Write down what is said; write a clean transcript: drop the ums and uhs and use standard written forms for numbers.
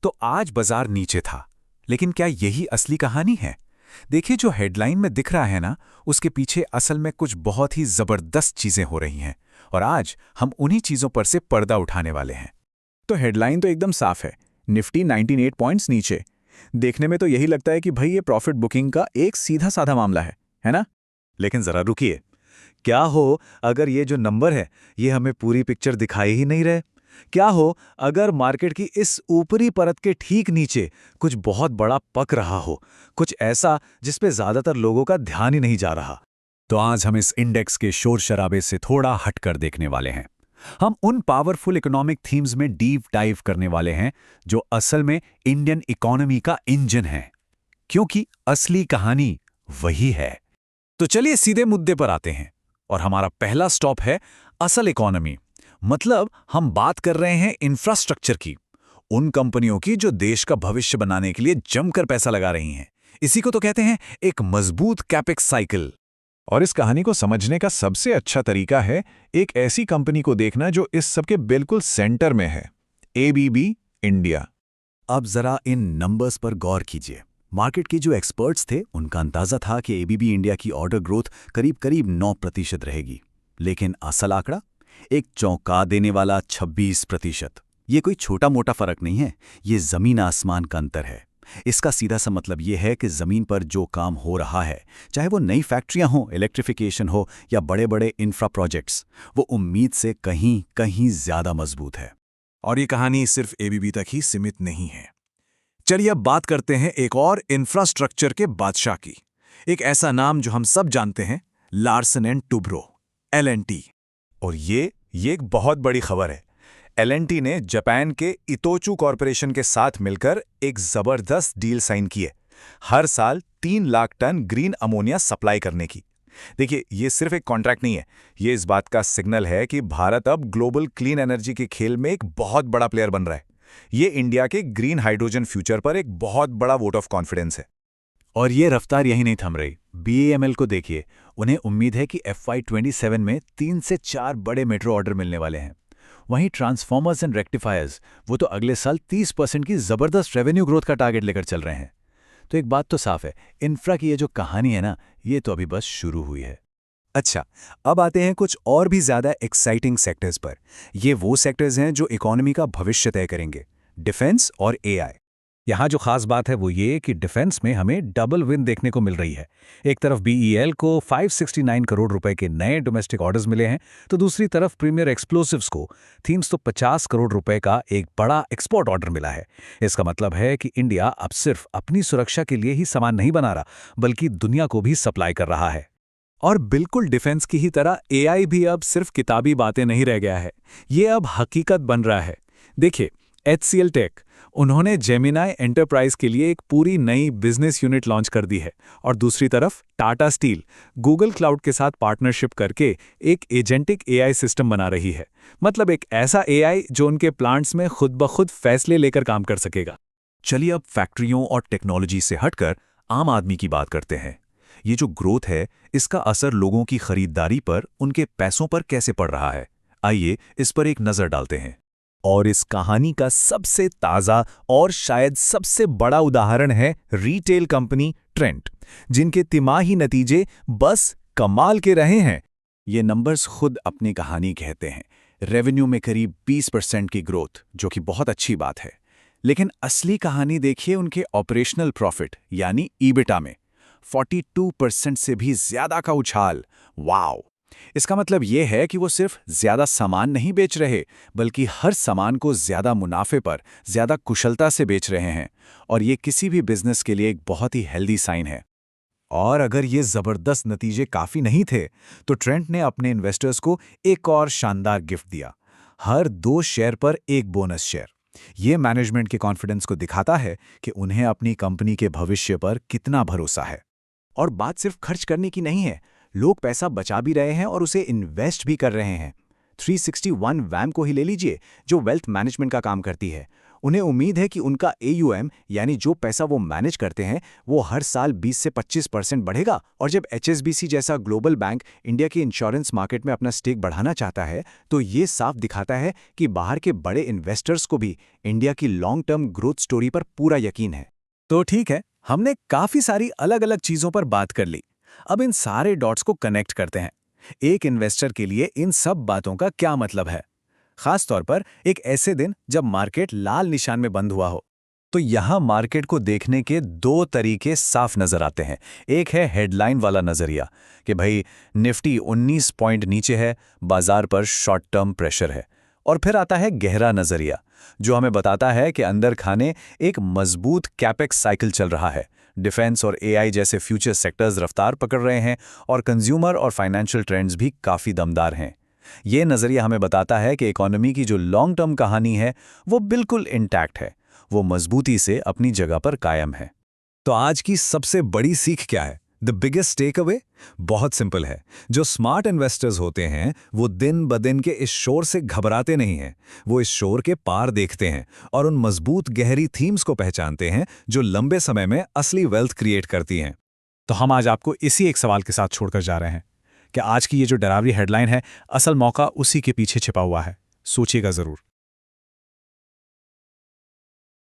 तो आज बाजार नीचे था, लेकिन क्या यही असली कहानी है? देखिए, जो हेडलाइन में दिख रहा है ना, उसके पीछे असल में कुछ बहुत ही जबरदस्त चीजें हो रही हैं, और आज हम उन्हीं चीजों पर से पर्दा उठाने वाले हैं। तो हेडलाइन तो एकदम साफ है, निफ्टी 98 पॉइंट्स नीचे। देखने में तो यही लगता है कि भाई ये प्रॉफिट बुकिंग का एक सीधा साधा मामला है ना? लेकिन जरा रुकिए, क्या हो अगर ये जो नंबर है ये हमें पूरी पिक्चर दिखाई ही नहीं रहे? क्या हो अगर मार्केट की इस ऊपरी परत के ठीक नीचे कुछ बहुत बड़ा पक रहा हो, कुछ ऐसा जिस पे ज्यादातर लोगों का ध्यान ही नहीं जा रहा? तो आज हम इस इंडेक्स के शोर शराबे से थोड़ा हटकर देखने वाले हैं। हम उन पावरफुल इकोनॉमिक थीम्स में डीप डाइव करने वाले हैं जो असल में इंडियन इकोनॉमी का इंजन है, क्योंकि असली कहानी वही है। तो चलिए सीधे मुद्दे पर आते हैं, और हमारा पहला स्टॉप है असल इकोनॉमी। मतलब हम बात कर रहे हैं इंफ्रास्ट्रक्चर की, उन कंपनियों की जो देश का भविष्य बनाने के लिए जमकर पैसा लगा रही हैं। इसी को तो कहते हैं एक मजबूत कैपेक्स साइकिल। और इस कहानी को समझने का सबसे अच्छा तरीका है एक ऐसी कंपनी को देखना जो इस सबके बिल्कुल सेंटर में है, एबीबी इंडिया। अब जरा इन नंबर्स पर गौर कीजिए। मार्केट के जो एक्सपर्ट्स थे उनका अंदाजा था कि एबीबी इंडिया की ऑर्डर ग्रोथ करीब करीब 9% रहेगी, लेकिन असल आंकड़ा एक चौंका देने वाला 26%। ये कोई छोटा मोटा फर्क नहीं है, ये जमीन आसमान का अंतर है। इसका सीधा सा मतलब ये है कि जमीन पर जो काम हो रहा है, चाहे वो नई फैक्ट्रियां हो, इलेक्ट्रिफिकेशन हो या बड़े बड़े इंफ्रा प्रोजेक्ट्स, वो उम्मीद से कहीं कहीं ज्यादा मजबूत है। और ये कहानी सिर्फ एबीबी तक ही सीमित नहीं है। चलिए अब बात करते हैं एक और इंफ्रास्ट्रक्चर के बादशाह की। एक ऐसा नाम जो हम सब जानते हैं, लार्सन एंड टुब्रो, एलएनटी। और ये एक बहुत बड़ी खबर है। एलएनटी ने जापान के इतोचू कॉरपोरेशन के साथ मिलकर एक जबरदस्त डील साइन की है, हर साल 3 lakh ton green ammonia supply करने की। देखिए, ये सिर्फ एक कॉन्ट्रैक्ट नहीं है, ये इस बात का सिग्नल है कि भारत अब ग्लोबल क्लीन एनर्जी के खेल में एक बहुत बड़ा प्लेयर बन रहा है। ये इंडिया के ग्रीन हाइड्रोजन फ्यूचर पर एक बहुत बड़ा वोट ऑफ कॉन्फिडेंस है। और ये रफ्तार यही नहीं थम रही। बीएएमएल को देखिए, उन्हें उम्मीद है कि FY27 में 3 से 4 बड़े मेट्रो ऑर्डर मिलने वाले हैं। वहीं ट्रांसफॉर्मर्स एंड रेक्टिफायर्स, वो तो अगले साल 30% की जबरदस्त रेवेन्यू ग्रोथ का टारगेट लेकर चल रहे हैं। तो एक बात तो साफ है, इंफ्रा की ये जो कहानी है ना, ये तो अभी बस शुरू हुई है। अच्छा, अब आते हैं कुछ और भी ज्यादा एक्साइटिंग सेक्टर्स पर। ये वो सेक्टर्स हैं जो इकोनॉमी का भविष्य तय करेंगे, डिफेंस और एआई। यहाँ जो खास बात है वो ये कि डिफेंस में हमें डबल विन देखने को मिल रही है। एक तरफ बीईएल को 569 करोड़ रुपए के नए डोमेस्टिक ऑर्डर्स मिले हैं, तो दूसरी तरफ प्रीमियर एक्सप्लोसिव्स को थीम्स तो 50 करोड़ रुपए का एक बड़ा एक्सपोर्ट ऑर्डर मिला है। इसका मतलब है कि इंडिया अब सिर्फ अपनी सुरक्षा के लिए ही सामान नहीं बना रहा, बल्कि दुनिया को भी सप्लाई कर रहा है। और बिल्कुल डिफेंस की ही तरह एआई भी अब सिर्फ किताबी बातें नहीं रह गया है, ये अब हकीकत बन रहा है। देखिए, HCL टेक, उन्होंने जेमिनाई एंटरप्राइज के लिए एक पूरी नई बिजनेस यूनिट लॉन्च कर दी है, और दूसरी तरफ टाटा स्टील गूगल क्लाउड के साथ पार्टनरशिप करके एक एजेंटिक एआई सिस्टम बना रही है। मतलब एक ऐसा एआई जो उनके प्लांट्स में खुद ब खुद फैसले लेकर काम कर सकेगा। चलिए अब फैक्ट्रियों और टेक्नोलॉजी से हटकर आम आदमी की बात करते हैं। ये जो ग्रोथ है, इसका असर लोगों की खरीदारी पर, उनके पैसों पर कैसे पड़ रहा है? आइए इस पर एक नजर डालते हैं। और इस कहानी का सबसे ताज़ा और शायद सबसे बड़ा उदाहरण है रिटेल कंपनी ट्रेंट, जिनके तिमाही नतीजे बस कमाल के रहे हैं। ये नंबर्स खुद अपनी कहानी कहते हैं। रेवेन्यू में करीब 20% की ग्रोथ, जो कि बहुत अच्छी बात है। लेकिन असली कहानी देखिए उनके ऑपरेशनल प्रॉफिट यानी ईबिटा में 42% से भी ज्यादा का उछाल। वाओ! इसका मतलब यह है कि वो सिर्फ ज्यादा सामान नहीं बेच रहे, बल्कि हर सामान को ज्यादा मुनाफे पर, ज्यादा कुशलता से बेच रहे हैं। और ये किसी भी बिजनेस के लिए एक बहुत ही हेल्दी साइन है। और अगर ये जबरदस्त नतीजे काफी नहीं थे, तो ट्रेंट ने अपने इन्वेस्टर्स को एक और शानदार गिफ्ट दिया, हर 2 शेयर पर एक बोनस शेयर। ये मैनेजमेंट के कॉन्फिडेंस को दिखाता है कि उन्हें अपनी कंपनी के भविष्य पर कितना भरोसा है। और बात सिर्फ खर्च करने की नहीं है, लोग पैसा बचा भी रहे हैं और उसे इन्वेस्ट भी कर रहे हैं। 361 वैम को ही ले लीजिए, जो वेल्थ मैनेजमेंट का काम करती है। उन्हें उम्मीद है कि उनका AUM यानी जो पैसा वो मैनेज करते हैं वो हर साल 20 से 25% बढ़ेगा। और जब HSBC जैसा ग्लोबल बैंक इंडिया के इंश्योरेंस मार्केट में अपना स्टेक बढ़ाना चाहता है तो ये साफ दिखाता है कि बाहर के बड़े इन्वेस्टर्स को भी इंडिया की लॉन्ग टर्म ग्रोथ स्टोरी पर पूरा यकीन है। तो ठीक है, हमने काफी सारी अलग अलग चीजों पर बात कर ली। अब इन सारे डॉट्स को कनेक्ट करते हैं। एक इन्वेस्टर के लिए इन सब बातों का क्या मतलब है, खास तौर पर एक ऐसे दिन जब मार्केट लाल निशान में बंद हुआ हो। तो यहां मार्केट को देखने के दो तरीके साफ नजर आते हैं। एक है हेडलाइन वाला नजरिया कि भाई निफ्टी 19 पॉइंट नीचे है, बाजार पर शॉर्ट टर्म प्रेशर है। और फिर आता है गहरा नजरिया जो हमें बताता है कि अंदर खाने एक मजबूत कैपेक्स साइकिल चल रहा है, डिफेंस और AI जैसे फ्यूचर सेक्टर्स रफ्तार पकड़ रहे हैं और कंज्यूमर और फाइनेंशियल ट्रेंड्स भी काफ़ी दमदार हैं। ये नज़रिया हमें बताता है कि इकोनॉमी की जो लॉन्ग टर्म कहानी है वो बिल्कुल इंटैक्ट है, वो मजबूती से अपनी जगह पर कायम है। तो आज की सबसे बड़ी सीख क्या है? द बिगेस्ट टेक अवे बहुत सिंपल है। जो स्मार्ट इन्वेस्टर्स होते हैं वो दिन ब दिन के इस शोर से घबराते नहीं हैं, वो इस शोर के पार देखते हैं और उन मजबूत गहरी थीम्स को पहचानते हैं जो लंबे समय में असली वेल्थ क्रिएट करती हैं। तो हम आज आपको इसी एक सवाल के साथ छोड़कर जा रहे हैं कि आज की ये जो डरावनी हेडलाइन है, असल मौका उसी के पीछे छिपा हुआ है। सोचिएगा जरूर।